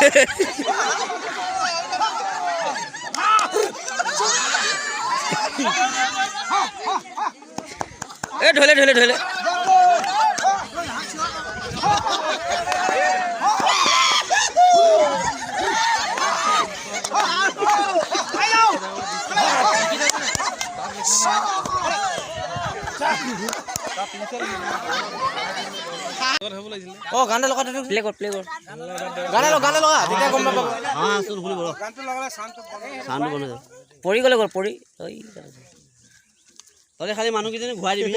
এ ধৰিলে ধৰিলে ধৰিলে গানটা লগা প্লে কৰ প্লে কৰ গানা লগা তেতিয়া গম নাপাব পৰি গ'লে গ'ল পৰি তই খালি মানুহকেইজনী ঘূৰাই দিবি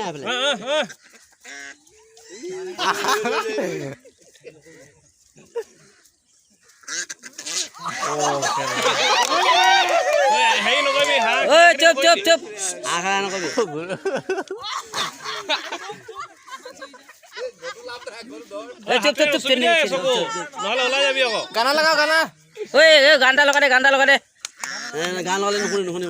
চুপ চুপ চুপ আশা নকবি গানা লগাও গানা ঐ গানটা লগা দে গানটা লগা দে গান লগালে নুশুনি নুশুনি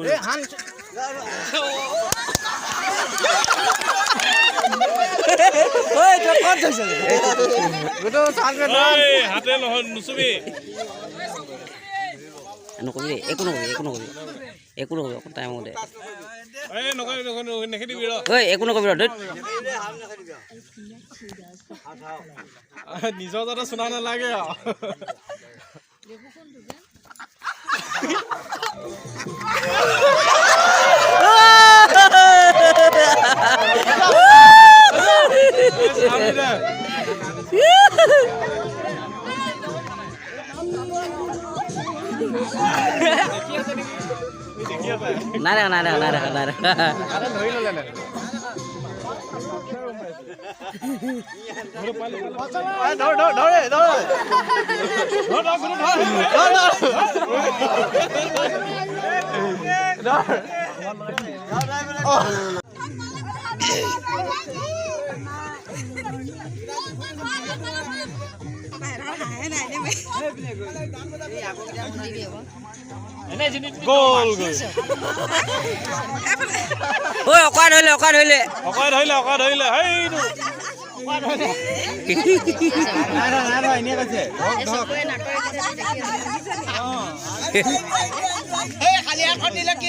নকবি একো নকবি একো নকবি একো নকবি অকণ টাইম দে একো নকবি নিজৰ যাতে শুনা নালাগে নাই দেখা নাই দেখা নাই দেখা নাই দেখা গ'ল গ'ল অকা ধৰিলে অকা ধৰিলে অকা ধৰিলে অকা ধৰিলে সেইটো এনে কৈছে খালি এখন দিলে কি